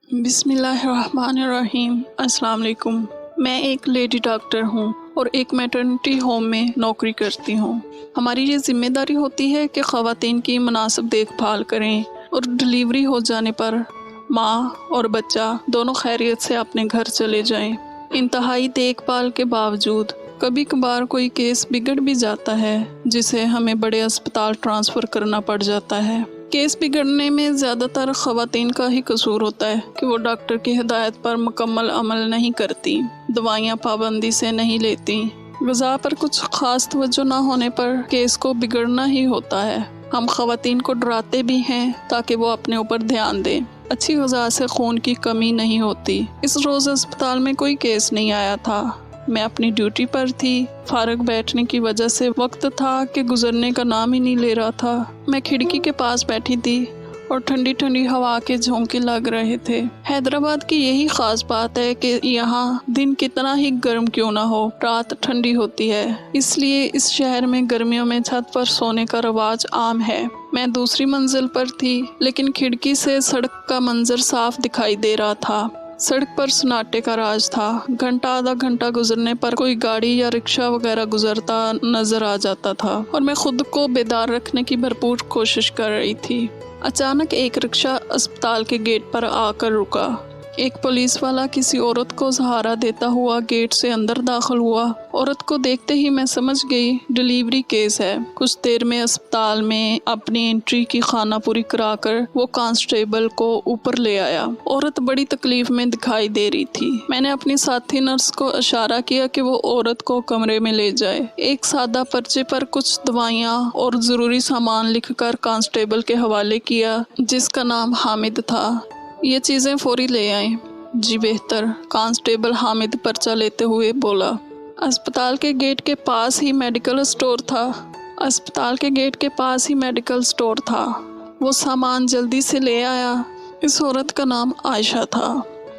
बिस्मिल्लाहिर्रहमानिर्रहीम। अस्सलाम वालेकुम। मैं एक लेडी डॉक्टर हूँ और एक मैटरनिटी होम में नौकरी करती हूँ। हमारी ये जिम्मेदारी होती है कि ख़वातीन की मुनासिब देखभाल करें और डिलीवरी हो जाने पर माँ और बच्चा दोनों खैरियत से अपने घर चले जाएं। इंतहाई देखभाल के बावजूद कभी कभार कोई केस बिगड़ भी जाता है जिसे हमें बड़े अस्पताल ट्रांसफ़र करना पड़ जाता है। केस बिगड़ने में ज़्यादातर ख़वातीन का ही कसूर होता है कि वो डॉक्टर की हिदायत पर मुकम्मल अमल नहीं करती, दवाइयाँ पाबंदी से नहीं लेती। ग़िज़ा पर कुछ ख़ास तवज्जो ना होने पर केस को बिगड़ना ही होता है। हम ख़वातीन को डराते भी हैं ताकि वो अपने ऊपर ध्यान दें। अच्छी ग़िज़ा से खून की कमी नहीं होती। इस रोज़ अस्पताल में कोई केस नहीं आया था। मैं अपनी ड्यूटी पर थी। फारग बैठने की वजह से वक्त था कि गुजरने का नाम ही नहीं ले रहा था। मैं खिड़की के पास बैठी थी और ठंडी ठंडी हवा के झोंके लग रहे थे। हैदराबाद की यही ख़ास बात है कि यहाँ दिन कितना ही गर्म क्यों ना हो, रात ठंडी होती है। इसलिए इस शहर में गर्मियों में छत पर सोने का रवाज आम है। मैं दूसरी मंजिल पर थी, लेकिन खिड़की से सड़क का मंजर साफ दिखाई दे रहा था। सड़क पर सन्नाटे का राज था। घंटा आधा घंटा गुजरने पर कोई गाड़ी या रिक्शा वगैरह गुजरता नजर आ जाता था और मैं खुद को बेदार रखने की भरपूर कोशिश कर रही थी। अचानक एक रिक्शा अस्पताल के गेट पर आकर रुका। एक पुलिस वाला किसी औरत को सहारा देता हुआ गेट से अंदर दाखिल हुआ। औरत को देखते ही मैं समझ गई डिलीवरी केस है। कुछ देर में अस्पताल में अपनी एंट्री की खानापुरी कराकर वो कांस्टेबल को ऊपर ले आया। औरत बड़ी तकलीफ में दिखाई दे रही थी। मैंने अपनी साथी नर्स को इशारा किया कि वो औरत को कमरे में ले जाए। एक सादा पर्चे पर कुछ दवाइयाँ और ज़रूरी सामान लिखकर कांस्टेबल के हवाले किया, जिसका नाम हामिद था। ये चीज़ें फौरी ले आए। जी बेहतर, कांस्टेबल हामिद पर्चा लेते हुए बोला। अस्पताल के गेट के पास ही मेडिकल स्टोर था। वो सामान जल्दी से ले आया। इस औरत का नाम आयशा था।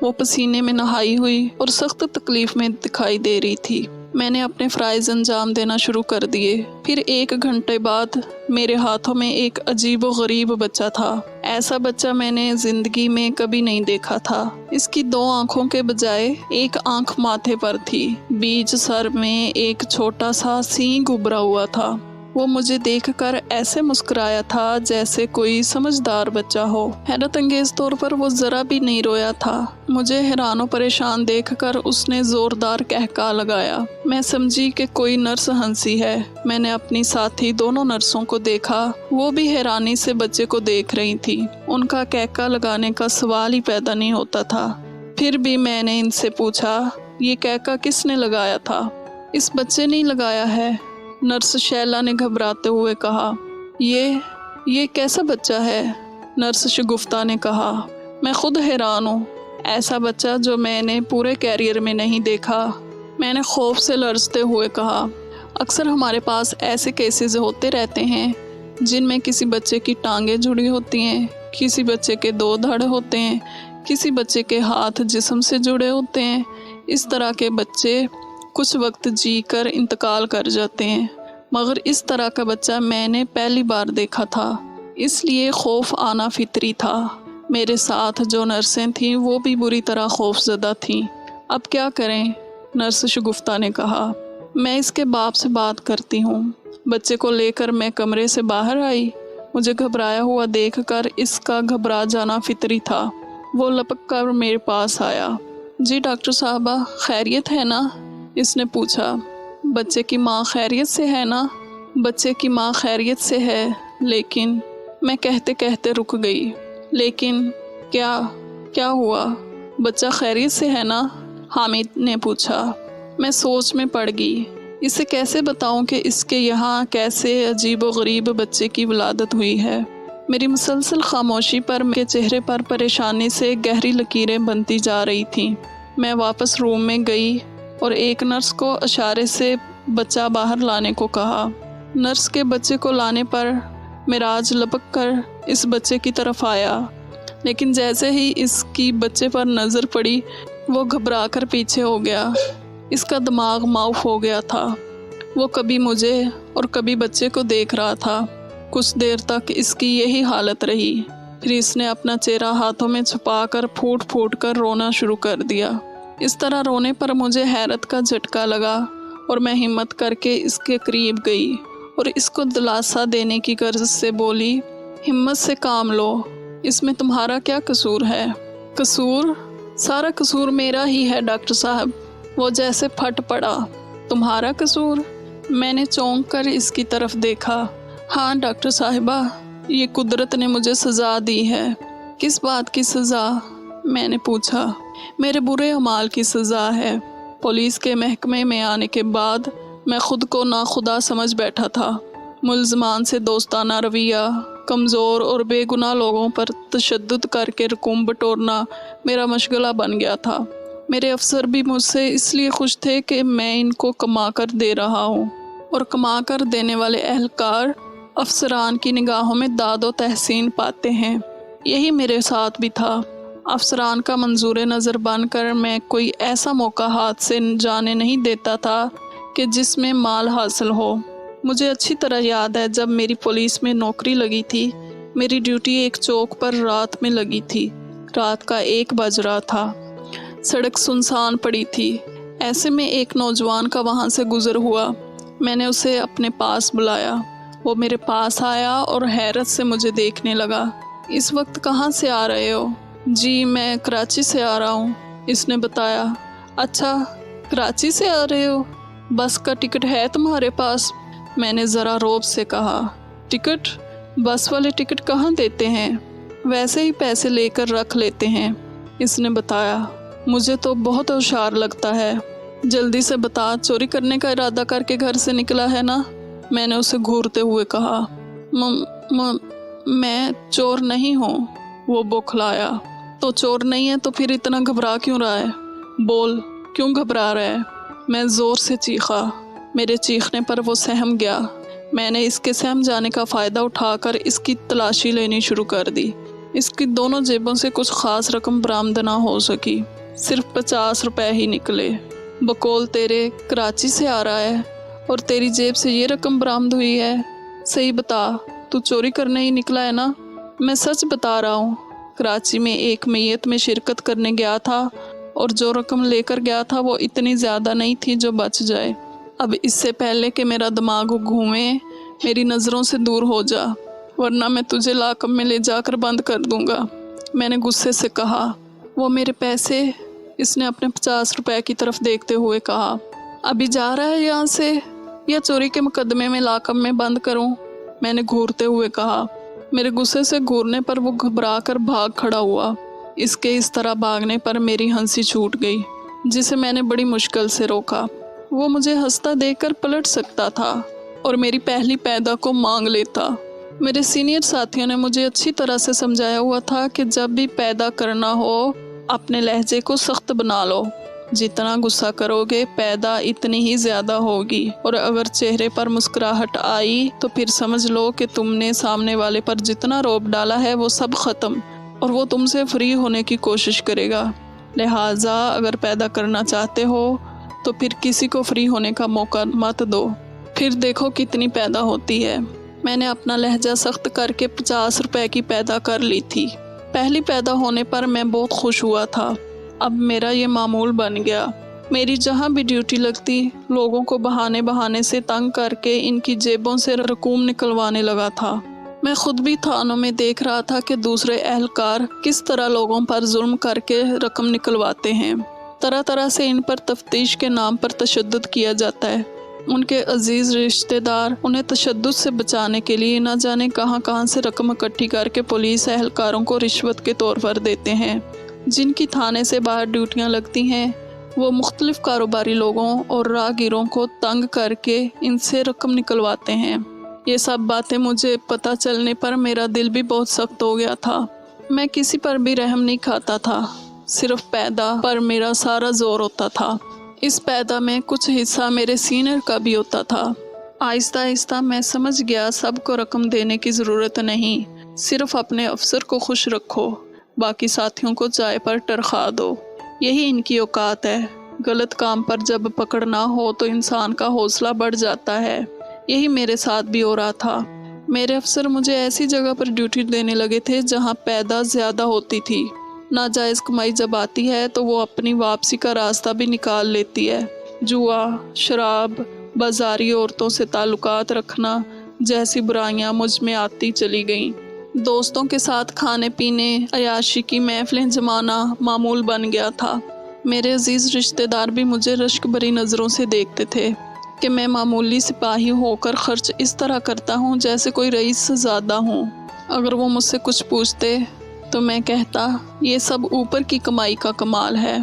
वो पसीने में नहाई हुई और सख्त तकलीफ में दिखाई दे रही थी। मैंने अपने फ़राइज़ अंजाम देना शुरू कर दिए। फिर 1 घंटे बाद मेरे हाथों में एक अजीब व गरीब बच्चा था। ऐसा बच्चा मैंने ज़िंदगी में कभी नहीं देखा था। इसकी 2 आँखों के बजाय एक आँख माथे पर थी। बीच सर में एक छोटा सा सींग उभरा हुआ था। वो मुझे देखकर ऐसे मुस्कुराया था जैसे कोई समझदार बच्चा हो। हैरत अंगेज तौर पर वो ज़रा भी नहीं रोया था। मुझे हैरान व परेशान देखकर उसने ज़ोरदार कहका लगाया। मैं समझी कि कोई नर्स हंसी है। मैंने अपनी साथी दोनों नर्सों को देखा। वो भी हैरानी से बच्चे को देख रही थी। उनका कहका लगाने का सवाल ही पैदा नहीं होता था। फिर भी मैंने इनसे पूछा, ये कहका किसने लगाया था? इस बच्चे ने लगाया है, नर्स शैला ने घबराते हुए कहा। ये कैसा बच्चा है? नर्स शगुफ्ता ने कहा। मैं खुद हैरान हूँ। ऐसा बच्चा जो मैंने पूरे कैरियर में नहीं देखा। मैंने खौफ से लरजते हुए कहा। अक्सर हमारे पास ऐसे केसेस होते रहते हैं जिनमें किसी बच्चे की टांगें जुड़ी होती हैं, किसी बच्चे के 2 धड़ होते हैं, किसी बच्चे के हाथ जिस्म से जुड़े होते हैं। इस तरह के बच्चे कुछ वक्त जी कर इंतकाल कर जाते हैं, मगर इस तरह का बच्चा मैंने पहली बार देखा था। इसलिए खौफ आना फितरी था। मेरे साथ जो नर्सें थीं वो भी बुरी तरह खौफज़दा थीं। अब क्या करें? नर्स शगुफ्ता ने कहा। मैं इसके बाप से बात करती हूँ। बच्चे को लेकर मैं कमरे से बाहर आई। मुझे घबराया हुआ देखकर इसका घबरा जाना फितरी था। वो लपक कर मेरे पास आया। जी डॉक्टर साहबा, खैरियत है ना? इसने पूछा। बच्चे की माँ खैरियत से है ना? बच्चे की माँ खैरियत से है, लेकिन मैं कहते कहते रुक गई। लेकिन क्या हुआ? बच्चा खैरियत से है ना? हामिद ने पूछा। मैं सोच में पड़ गई। इसे कैसे बताऊं कि इसके यहाँ कैसे अजीब व गरीब बच्चे की विलादत हुई है। मेरी मुसलसल खामोशी पर मेरे चेहरे पर परेशानी से गहरी लकीरें बनती जा रही थीं। मैं वापस रूम में गई और एक नर्स को इशारे से बच्चा बाहर लाने को कहा। नर्स के बच्चे को लाने पर मिराज लपक कर इस बच्चे की तरफ आया, लेकिन जैसे ही इसकी बच्चे पर नज़र पड़ी वो घबरा कर पीछे हो गया। इसका दिमाग माउफ हो गया था। वो कभी मुझे और कभी बच्चे को देख रहा था। कुछ देर तक इसकी यही हालत रही। फिर इसने अपना चेहरा हाथों में छुपाकर फूट फूट कर रोना शुरू कर दिया। इस तरह रोने पर मुझे हैरत का झटका लगा और मैं हिम्मत करके इसके करीब गई और इसको दिलासा देने की गर्ज से बोली, हिम्मत से काम लो, इसमें तुम्हारा क्या कसूर है? कसूर? सारा कसूर मेरा ही है डॉक्टर साहब। वो जैसे फट पड़ा। तुम्हारा कसूर? मैंने चौंक कर इसकी तरफ देखा। हाँ डॉक्टर साहिबा, ये कुदरत ने मुझे सज़ा दी है। किस बात की सज़ा? मैंने पूछा। मेरे बुरे अमाल की सज़ा है। पुलिस के महकमे में आने के बाद मैं खुद को नाखुदा समझ बैठा था। मुल्ज़मान से दोस्ताना रवैया, कमज़ोर और बेगुनाह लोगों पर तशद्दुद करके रकूम बटोरना मेरा मशगला बन गया था। मेरे अफसर भी मुझसे इसलिए खुश थे कि मैं इनको कमा कर दे रहा हूँ, और कमा कर देने वाले एहलकार अफसरान की निगाहों में दाद व तहसीन पाते हैं। यही मेरे साथ भी था। अफसरान का मंजूर नज़र बनकर मैं कोई ऐसा मौका हाथ से जाने नहीं देता था कि जिसमें माल हासिल हो। मुझे अच्छी तरह याद है, जब मेरी पुलिस में नौकरी लगी थी, मेरी ड्यूटी एक चौक पर रात में लगी थी। रात का 1 बज रहा था। सड़क सुनसान पड़ी थी। ऐसे में एक नौजवान का वहाँ से गुजर हुआ। मैंने उसे अपने पास बुलाया। वो मेरे पास आया और हैरत से मुझे देखने लगा। इस वक्त कहाँ से आ रहे हो? जी मैं कराची से आ रहा हूँ, इसने बताया। अच्छा, कराची से आ रहे हो? बस का टिकट है तुम्हारे पास? मैंने ज़रा रौब से कहा। टिकट? बस वाले टिकट कहाँ देते हैं? वैसे ही पैसे लेकर रख लेते हैं, इसने बताया। मुझे तो बहुत होशियार लगता है। जल्दी से बता, चोरी करने का इरादा करके घर से निकला है ना? मैंने उसे घूरते हुए कहा। मैं चोर नहीं हूँ, वो बौखलाया। तो चोर नहीं है तो फिर इतना घबरा क्यों रहा है? बोल, क्यों घबरा रहा है? मैं ज़ोर से चीखा। मेरे चीखने पर वो सहम गया। मैंने इसके सहम जाने का फ़ायदा उठाकर इसकी तलाशी लेनी शुरू कर दी। इसकी दोनों जेबों से कुछ ख़ास रकम बरामद ना हो सकी। सिर्फ 50 रुपए ही निकले। बकौल तेरे कराची से आ रहा है और तेरी जेब से ये रकम बरामद हुई है? सही बता, तू चोरी करने ही निकला है ना? मैं सच बता रहा हूँ। कराची में एक मैयत में शिरकत करने गया था और जो रकम लेकर गया था वो इतनी ज़्यादा नहीं थी जो बच जाए। अब इससे पहले कि मेरा दिमाग घूमे, मेरी नज़रों से दूर हो जा, वरना मैं तुझे लाकअप में ले जाकर बंद कर दूंगा, मैंने गुस्से से कहा। वो मेरे पैसे? इसने अपने 50 रुपए की तरफ देखते हुए कहा। अभी जा रहा है यहाँ से या चोरी के मुकदमे में लाकअप में बंद करूँ? मैंने घूरते हुए कहा। मेरे गुस्से से घूरने पर वो घबरा कर भाग खड़ा हुआ। इसके इस तरह भागने पर मेरी हंसी छूट गई, जिसे मैंने बड़ी मुश्किल से रोका। वो मुझे हंसता देखकर पलट सकता था और मेरी पहली पैदा को मांग लेता। मेरे सीनियर साथियों ने मुझे अच्छी तरह से समझाया हुआ था कि जब भी पैदा करना हो अपने लहजे को सख्त बना लो। जितना गुस्सा करोगे पैदा इतनी ही ज़्यादा होगी, और अगर चेहरे पर मुस्कुराहट आई तो फिर समझ लो कि तुमने सामने वाले पर जितना रौब डाला है वो सब ख़त्म, और वो तुमसे फ्री होने की कोशिश करेगा। लिहाजा अगर पैदा करना चाहते हो तो फिर किसी को फ्री होने का मौका मत दो, फिर देखो कितनी पैदा होती है। मैंने अपना लहजा सख्त करके 50 रुपए की पैदा कर ली थी। पहली पैदा होने पर मैं बहुत खुश हुआ था। अब मेरा ये मामूल बन गया। मेरी जहाँ भी ड्यूटी लगती, लोगों को बहाने बहाने से तंग करके इनकी जेबों से रकूम निकलवाने लगा था। मैं खुद भी थानों में देख रहा था कि दूसरे एहलकार किस तरह लोगों पर जुल्म करके रकम निकलवाते हैं। तरह तरह से इन पर तफ्तीश के नाम पर तशद्दुद किया जाता है। उनके अजीज़ रिश्तेदार उन्हें तशद्दुद से बचाने के लिए न जाने कहां कहां से रकम इकट्ठी करके पुलिस एहलकारों को रिश्वत के तौर पर देते हैं। जिनकी थाने से बाहर ड्यूटियां लगती हैं, वो मुख्तलिफ कारोबारी लोगों और राहगीरों को तंग करके इनसे रकम निकलवाते हैं। ये सब बातें मुझे पता चलने पर मेरा दिल भी बहुत सख्त हो गया था। मैं किसी पर भी रहम नहीं खाता था, सिर्फ पैदा पर मेरा सारा जोर होता था। इस पैदा में कुछ हिस्सा मेरे सीनियर का भी होता था। आहिस्ता आहिस्ता मैं समझ गया सबको रकम देने की ज़रूरत नहीं, सिर्फ अपने अफसर को खुश रखो, बाकी साथियों को चाय पर टरखा दो। यही इनकी औकात है। गलत काम पर जब पकड़ ना हो तो इंसान का हौसला बढ़ जाता है। यही मेरे साथ भी हो रहा था। मेरे अफसर मुझे ऐसी जगह पर ड्यूटी देने लगे थे जहाँ पैदा ज़्यादा होती थी। नाजायज़ कमाई जब आती है तो वो अपनी वापसी का रास्ता भी निकाल लेती है। जुआ, शराब, बाजारी औरतों से ताल्लुकात रखना जैसी बुराइयां मुझ में आती चली गईं। दोस्तों के साथ खाने पीने, अयाशी की महफिलें जमाना मामूल बन गया था। मेरे अजीज़ रिश्तेदार भी मुझे रश्क भरी नज़रों से देखते थे कि मैं मामूली सिपाही होकर खर्च इस तरह करता हूँ जैसे कोई रईस ज़्यादा हूँ। अगर वो मुझसे कुछ पूछते तो मैं कहता, ये सब ऊपर की कमाई का कमाल है।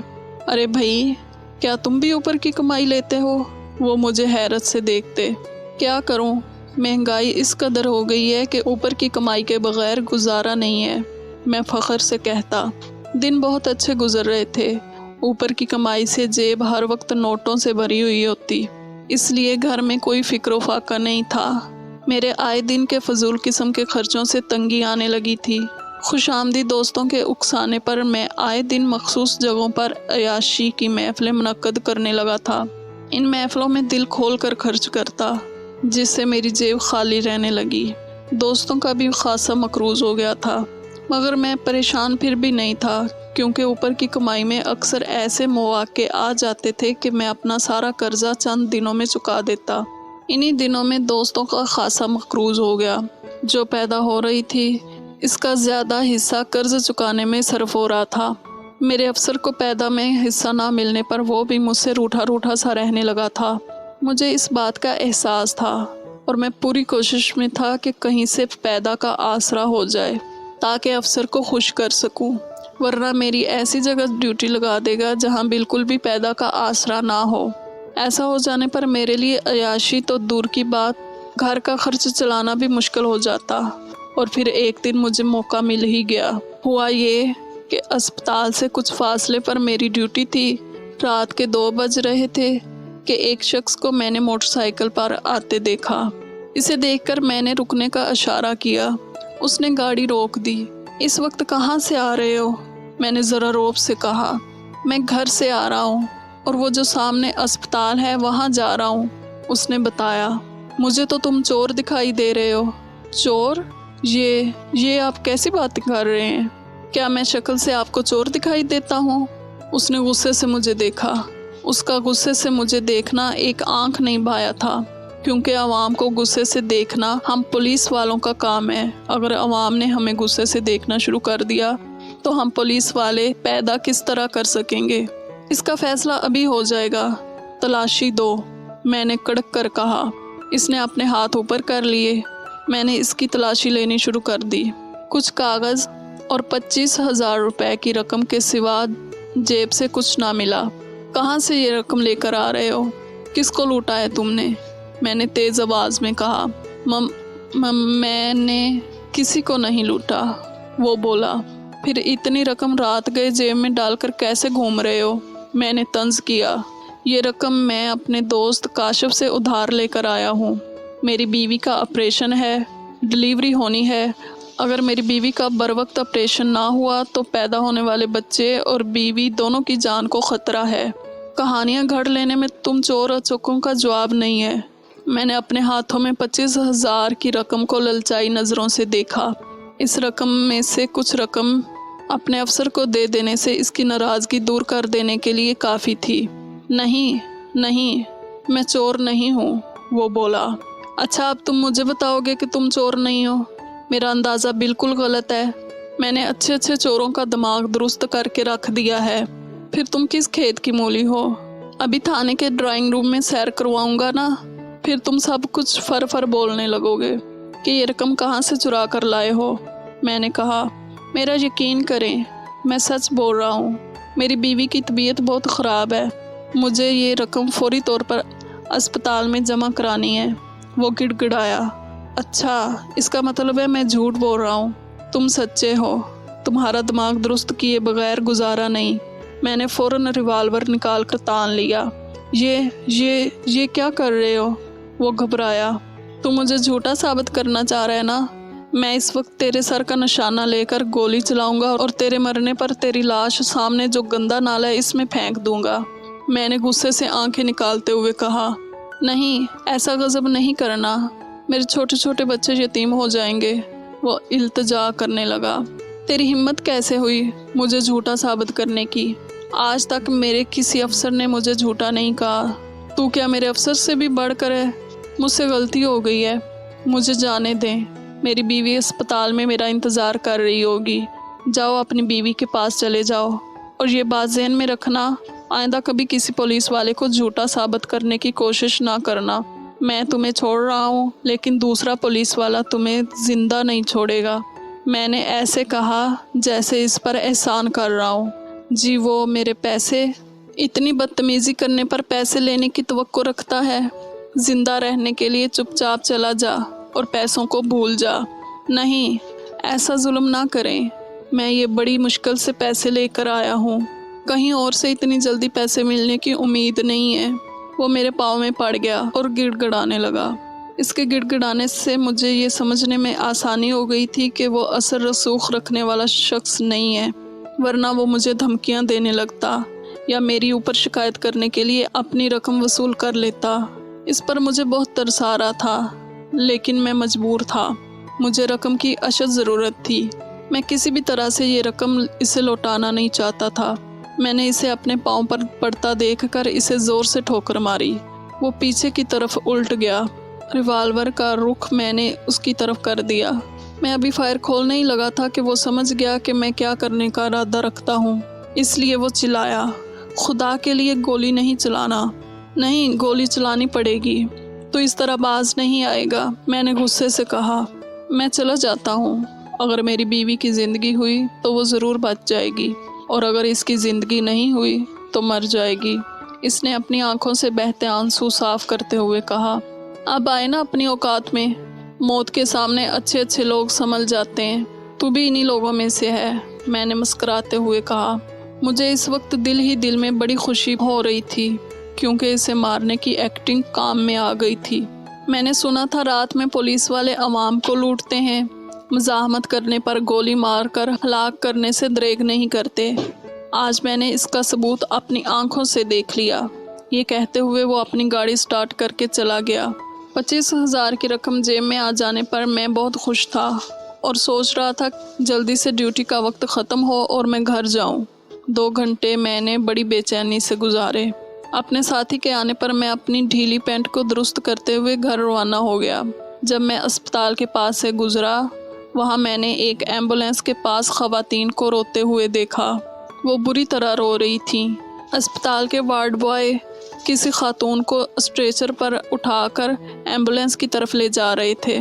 अरे भाई, क्या तुम भी ऊपर की कमाई लेते हो? वो मुझे हैरत से देखते। क्या करूं, महंगाई इस कदर हो गई है कि ऊपर की कमाई के बगैर गुजारा नहीं है। मैं फ़ख्र से कहता। दिन बहुत अच्छे गुजर रहे थे। ऊपर की कमाई से जेब हर वक्त नोटों से भरी हुई होती, इसलिए घर में कोई फ़िक्र फाका नहीं था। मेरे आए दिन के फजूल किस्म के खर्चों से तंगी आने लगी थी। खुशामदी दोस्तों के उकसाने पर मैं आए दिन मखसूस जगहों पर अयाशी की महफिलें मुनक्कद करने लगा था। इन महफिलों में दिल खोल कर खर्च करता, जिससे मेरी जेब खाली रहने लगी। दोस्तों का भी खासा मकरूज हो गया था, मगर मैं परेशान फिर भी नहीं था, क्योंकि ऊपर की कमाई में अक्सर ऐसे मौके आ जाते थे कि मैं अपना सारा कर्जा चंद दिनों में चुका देता। इन्हीं दिनों में दोस्तों का खासा मकरूज हो गया। जो पैदा हो रही थी, इसका ज़्यादा हिस्सा कर्ज चुकाने में सर्फ हो रहा था। मेरे अफसर को पैदा में हिस्सा ना मिलने पर वो भी मुझसे रूठा रूठा सा रहने लगा था। मुझे इस बात का एहसास था और मैं पूरी कोशिश में था कि कहीं से पैदा का आसरा हो जाए ताकि अफसर को खुश कर सकूं, वरना मेरी ऐसी जगह ड्यूटी लगा देगा जहां बिल्कुल भी पैदा का आसरा ना हो। ऐसा हो जाने पर मेरे लिए अयाशी तो दूर की बात, घर का खर्च चलाना भी मुश्किल हो जाता। और फिर एक दिन मुझे मौका मिल ही गया। हुआ ये कि अस्पताल से कुछ फासले पर मेरी ड्यूटी थी। रात के 2 बज रहे थे कि एक शख्स को मैंने मोटरसाइकिल पर आते देखा। इसे देखकर मैंने रुकने का इशारा किया। उसने गाड़ी रोक दी। इस वक्त कहाँ से आ रहे हो? मैंने ज़रा रौब से कहा। मैं घर से आ रहा हूँ और वो जो सामने अस्पताल है वहाँ जा रहा हूँ, उसने बताया। मुझे तो तुम चोर दिखाई दे रहे हो। चोर? ये आप कैसी बातें कर रहे हैं? क्या मैं शक्ल से आपको चोर दिखाई देता हूँ? उसने गुस्से से मुझे देखा। उसका गुस्से से मुझे देखना एक आंख नहीं भाया था, क्योंकि अवाम को गुस्से से देखना हम पुलिस वालों का काम है। अगर अवाम ने हमें गुस्से से देखना शुरू कर दिया तो हम पुलिस वाले पैदा किस तरह कर सकेंगे? इसका फैसला अभी हो जाएगा। तलाशी दो, मैंने कड़क कर कहा। इसने अपने हाथ ऊपर कर लिए। मैंने इसकी तलाशी लेनी शुरू कर दी। कुछ कागज़ और 25,000 रुपए की रकम के सिवा जेब से कुछ ना मिला। कहाँ से ये रकम लेकर आ रहे हो? किसको लूटा है तुमने? मैंने तेज़ आवाज़ में कहा। मैंने किसी को नहीं लूटा, वो बोला। फिर इतनी रकम रात गए जेब में डालकर कैसे घूम रहे हो? मैंने तंज किया। ये रकम मैं अपने दोस्त काशिफ से उधार लेकर आया हूँ। मेरी बीवी का ऑपरेशन है, डिलीवरी होनी है। अगर मेरी बीवी का बर वक्त ऑपरेशन ना हुआ तो पैदा होने वाले बच्चे और बीवी दोनों की जान को ख़तरा है। कहानियाँ घड़ लेने में तुम चोर और चौकों का जवाब नहीं है। मैंने अपने हाथों में 25,000 की रकम को ललचाई नज़रों से देखा। इस रकम में से कुछ रकम अपने अफसर को दे देने से इसकी नाराज़गी दूर कर देने के लिए काफ़ी थी। नहीं, मैं चोर नहीं हूँ, वो बोला। अच्छा, अब तुम मुझे बताओगे कि तुम चोर नहीं हो? मेरा अंदाज़ा बिल्कुल गलत है। मैंने अच्छे चोरों का दिमाग दुरुस्त करके रख दिया है। फिर तुम किस खेत की मूली हो? अभी थाने के ड्राइंग रूम में सैर करवाऊंगा ना, फिर तुम सब कुछ फर बोलने लगोगे कि ये रकम कहाँ से चुरा कर लाए हो। मैंने कहा, मेरा यकीन करें, मैं सच बोल रहा हूँ। मेरी बीवी की तबीयत बहुत ख़राब है। मुझे ये रकम फौरी तौर पर अस्पताल में जमा करानी है। वो गिड़गिड़ाया। अच्छा, इसका मतलब है मैं झूठ बोल रहा हूँ। तुम सच्चे हो। तुम्हारा दिमाग दुरुस्त किए बगैर गुजारा नहीं। मैंने फ़ौरन रिवाल्वर निकाल कर तान लिया। ये क्या कर रहे हो? वो घबराया। तू मुझे झूठा साबित करना चाह रहा है ना? मैं इस वक्त तेरे सर का निशाना लेकर गोली चलाऊंगा और तेरे मरने पर तेरी लाश सामने जो गंदा नाला है इसमें फेंक दूंगा। मैंने गुस्से से आंखें निकालते हुए कहा। नहीं, ऐसा गज़ब नहीं करना। मेरे छोटे छोटे बच्चे यतीम हो जाएंगे। वो इल्तिजा करने लगा। तेरी हिम्मत कैसे हुई मुझे झूठा साबित करने की? आज तक मेरे किसी अफसर ने मुझे झूठा नहीं कहा। तू क्या मेरे अफसर से भी बढ़कर है? मुझसे गलती हो गई है, मुझे जाने दें। मेरी बीवी अस्पताल में मेरा इंतज़ार कर रही होगी। जाओ अपनी बीवी के पास चले जाओ, और ये बात ज़हन में रखना, आइंदा कभी किसी पुलिस वाले को झूठा साबित करने की कोशिश ना करना। मैं तुम्हें छोड़ रहा हूँ, लेकिन दूसरा पुलिस वाला तुम्हें ज़िंदा नहीं छोड़ेगा। मैंने ऐसे कहा जैसे इस पर एहसान कर रहा हूँ। जी वो मेरे पैसे? इतनी बदतमीज़ी करने पर पैसे लेने की तवक्को रखता है? ज़िंदा रहने के लिए चुपचाप चला जा और पैसों को भूल जा। नहीं, ऐसा जुल्म ना करें। मैं ये बड़ी मुश्किल से पैसे लेकर आया हूँ। कहीं और से इतनी जल्दी पैसे मिलने की उम्मीद नहीं है। वो मेरे पाँव में पड़ गया और गिड़गिड़ाने लगा। इसके गिड़गिड़ाने से मुझे ये समझने में आसानी हो गई थी कि वो असर रसूख रखने वाला शख्स नहीं है, वरना वो मुझे धमकियाँ देने लगता या मेरी ऊपर शिकायत करने के लिए अपनी रकम वसूल कर लेता। इस पर मुझे बहुत तरस आ रहा था, लेकिन मैं मजबूर था। मुझे रकम की अशद ज़रूरत थी। मैं किसी भी तरह से ये रकम इसे लौटाना नहीं चाहता था। मैंने इसे अपने पाँव पर पड़ता देखकर इसे ज़ोर से ठोकर मारी। वो पीछे की तरफ उल्ट गया। रिवाल्वर का रुख मैंने उसकी तरफ कर दिया। मैं अभी फायर खोलने ही लगा था कि वो समझ गया कि मैं क्या करने का इरादा रखता हूँ। इसलिए वो चिल्लाया, खुदा के लिए गोली नहीं चलाना। नहीं, गोली चलानी पड़ेगी, तो इस तरह बाज नहीं आएगा। मैंने गुस्से से कहा, मैं चला जाता हूँ। अगर मेरी बीवी की ज़िंदगी हुई तो वो ज़रूर बच जाएगी, और अगर इसकी ज़िंदगी नहीं हुई तो मर जाएगी। इसने अपनी आंखों से बहते आंसू साफ करते हुए कहा, अब आए ना अपनी औकात में। मौत के सामने अच्छे अच्छे लोग संभल जाते हैं। तू भी इन्हीं लोगों में से है। मैंने मुस्कुराते हुए कहा। मुझे इस वक्त दिल ही दिल में बड़ी खुशी हो रही थी, क्योंकि इसे मारने की एक्टिंग काम में आ गई थी। मैंने सुना था रात में पुलिस वाले अवाम को लूटते हैं, मज़ाहमत करने पर गोली मारकर हलाक करने से दरेग नहीं करते। आज मैंने इसका सबूत अपनी आंखों से देख लिया। ये कहते हुए वो अपनी गाड़ी स्टार्ट करके चला गया। 25,000 की रकम जेब में आ जाने पर मैं बहुत खुश था और सोच रहा था जल्दी से ड्यूटी का वक्त ख़त्म हो और मैं घर जाऊं। 2 घंटे मैंने बड़ी बेचैनी से गुजारे। अपने साथी के आने पर मैं अपनी ढीली पैंट को दुरुस्त करते हुए घर रवाना हो गया। जब मैं अस्पताल के पास से गुजरा, वहाँ मैंने एक एम्बुलेंस के पास ख़वातीन को रोते हुए देखा। वो बुरी तरह रो रही थीं। अस्पताल के वार्ड बॉय किसी खातून को स्ट्रेचर पर उठाकर एम्बुलेंस की तरफ ले जा रहे थे।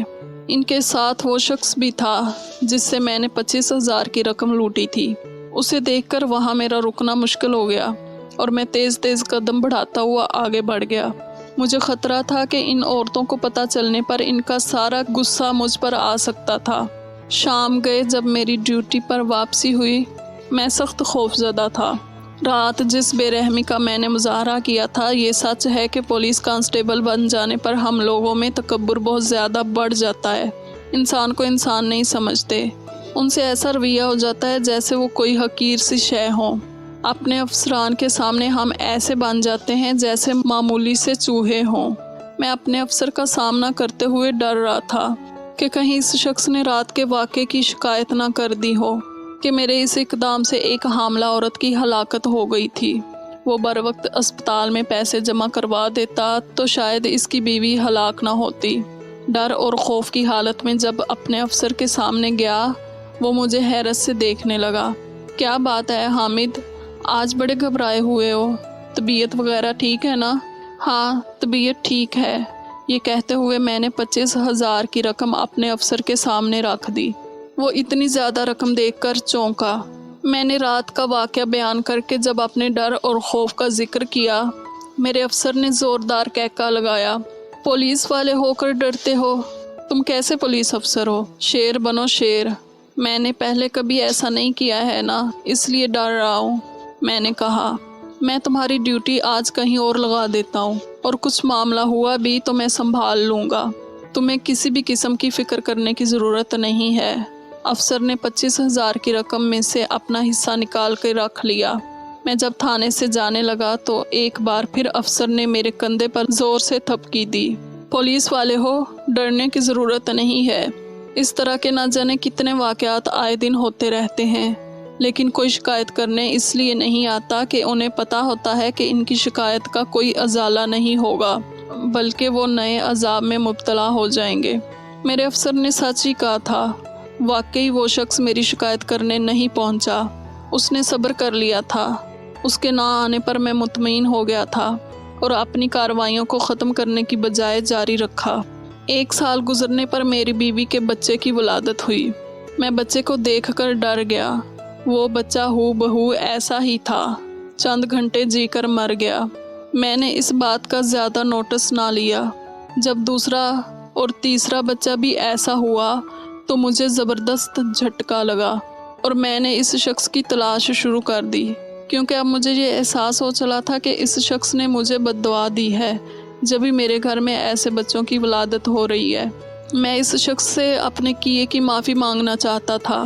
इनके साथ वो शख्स भी था जिससे मैंने 25,000 की रकम लूटी थी। उसे देखकर वहाँ मेरा रुकना मुश्किल हो गया और मैं तेज़ तेज़ कदम बढ़ाता हुआ आगे बढ़ गया। मुझे ख़तरा था कि इन औरतों को पता चलने पर इनका सारा गुस्सा मुझ पर आ सकता था। शाम गए जब मेरी ड्यूटी पर वापसी हुई, मैं सख्त खौफज़दा था। रात जिस बेरहमी का मैंने मुजाहरा किया था, ये सच है कि पुलिस कांस्टेबल बन जाने पर हम लोगों में तकब्बुर बहुत ज़्यादा बढ़ जाता है। इंसान को इंसान नहीं समझते। उनसे ऐसा रवैया हो जाता है जैसे वो कोई हकीर सी शय हो। अपने अफसरान के सामने हम ऐसे बन जाते हैं जैसे मामूली से चूहे हों। मैं अपने अफसर का सामना करते हुए डर रहा था कि कहीं इस शख्स ने रात के वाक़े की शिकायत ना कर दी हो कि मेरे इस इकदाम से एक हामला औरत की हलाकत हो गई थी। वो बर वक्त अस्पताल में पैसे जमा करवा देता तो शायद इसकी बीवी हलाक ना होती। डर और खौफ की हालत में जब अपने अफसर के सामने गया, वो मुझे हैरत से देखने लगा। क्या बात है हामिद, आज बड़े घबराए हुए हो? तबीयत वगैरह ठीक है ना? हाँ, तबीयत ठीक है। ये कहते हुए मैंने 25,000 की रकम अपने अफसर के सामने रख दी। वो इतनी ज़्यादा रकम देखकर चौंका। मैंने रात का वाक़या बयान करके जब अपने डर और खौफ का जिक्र किया, मेरे अफसर ने ज़ोरदार कहका लगाया, पुलिस वाले होकर डरते हो? तुम कैसे पुलिस अफसर हो? शेर बनो शेर। मैंने पहले कभी ऐसा नहीं किया है ना, इसलिए डर रहा हूँ। मैंने कहा, मैं तुम्हारी ड्यूटी आज कहीं और लगा देता हूँ, और कुछ मामला हुआ भी तो मैं संभाल लूँगा। तुम्हें किसी भी किस्म की फ़िक्र करने की ज़रूरत नहीं है। अफसर ने 25,000 की रकम में से अपना हिस्सा निकाल कर रख लिया। मैं जब थाने से जाने लगा तो एक बार फिर अफसर ने मेरे कंधे पर ज़ोर से थपकी दी। पुलिस वाले हो, डरने की ज़रूरत नहीं है। इस तरह के ना जाने कितने वाक़यात आए दिन होते रहते हैं, लेकिन कोई शिकायत करने इसलिए नहीं आता कि उन्हें पता होता है कि इनकी शिकायत का कोई अज़ाला नहीं होगा, बल्कि वो नए अज़ाब में मुब्तला हो जाएंगे। मेरे अफसर ने सच ही कहा था। वाकई वो शख्स मेरी शिकायत करने नहीं पहुंचा। उसने सब्र कर लिया था। उसके ना आने पर मैं मुतमईन हो गया था और अपनी कार्रवाइयों को ख़त्म करने की बजाय जारी रखा। 1 साल गुजरने पर मेरी बीवी के बच्चे की वलादत हुई। मैं बच्चे को देखकर डर गया। वो बच्चा हूबहू ऐसा ही था। चंद घंटे जीकर मर गया। मैंने इस बात का ज़्यादा नोटिस ना लिया। जब दूसरा और तीसरा बच्चा भी ऐसा हुआ तो मुझे ज़बरदस्त झटका लगा और मैंने इस शख्स की तलाश शुरू कर दी, क्योंकि अब मुझे ये एहसास हो चला था कि इस शख्स ने मुझे बद्दुआ दी है जब भी मेरे घर में ऐसे बच्चों की वलादत हो रही है। मैं इस शख्स से अपने किए की माफ़ी मांगना चाहता था।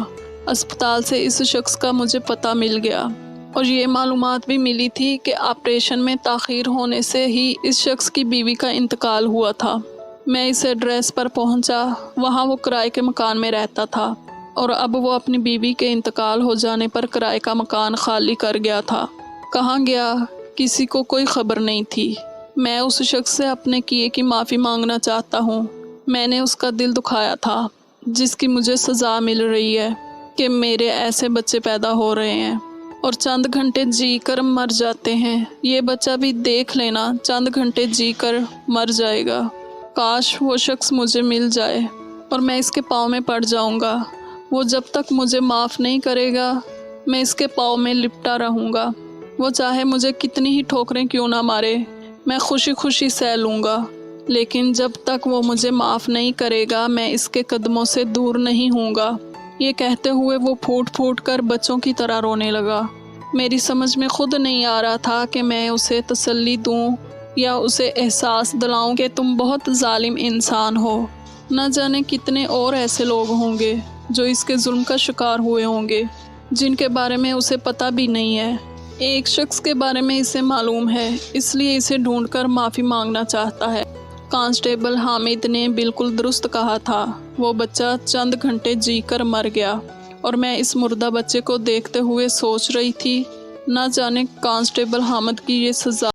अस्पताल से इस शख्स का मुझे पता मिल गया और ये मालूमात भी मिली थी कि ऑपरेशन में ताख़ीर होने से ही इस शख्स की बीवी का इंतकाल हुआ था। मैं इस एड्रेस पर पहुंचा। वहाँ वो किराए के मकान में रहता था और अब वो अपनी बीवी के इंतकाल हो जाने पर किराए का मकान खाली कर गया था। कहाँ गया, किसी को कोई ख़बर नहीं थी। मैं उस शख्स से अपने किए की माफ़ी मांगना चाहता हूँ। मैंने उसका दिल दुखाया था, जिसकी मुझे सज़ा मिल रही है कि मेरे ऐसे बच्चे पैदा हो रहे हैं और चंद घंटे जी कर मर जाते हैं। ये बच्चा भी देख लेना, चंद घंटे जी कर मर जाएगा। काश वो शख्स मुझे मिल जाए और मैं इसके पाँव में पड़ जाऊंगा। वो जब तक मुझे माफ़ नहीं करेगा, मैं इसके पाँव में लिपटा रहूँगा। वो चाहे मुझे कितनी ही ठोकरें क्यों ना मारे, मैं खुशी खुशी सह लूँगा, लेकिन जब तक वो मुझे माफ़ नहीं करेगा, मैं इसके कदमों से दूर नहीं हूँगा। ये कहते हुए वो फूट फूट कर बच्चों की तरह रोने लगा। मेरी समझ में खुद नहीं आ रहा था कि मैं उसे तसल्ली दूँ या उसे एहसास दिलाऊं कि तुम बहुत जालिम इंसान हो। न जाने कितने और ऐसे लोग होंगे जो इसके जुल्म का शिकार हुए होंगे, जिनके बारे में उसे पता भी नहीं है। एक शख्स के बारे में इसे मालूम है, इसलिए इसे ढूंढकर माफ़ी मांगना चाहता है। कांस्टेबल हामिद ने बिल्कुल दुरुस्त कहा था। वो बच्चा चंद घंटे जी कर मर गया और मैं इस मुर्दा बच्चे को देखते हुए सोच रही थी, न जाने कांस्टेबल हामिद की ये सज़ा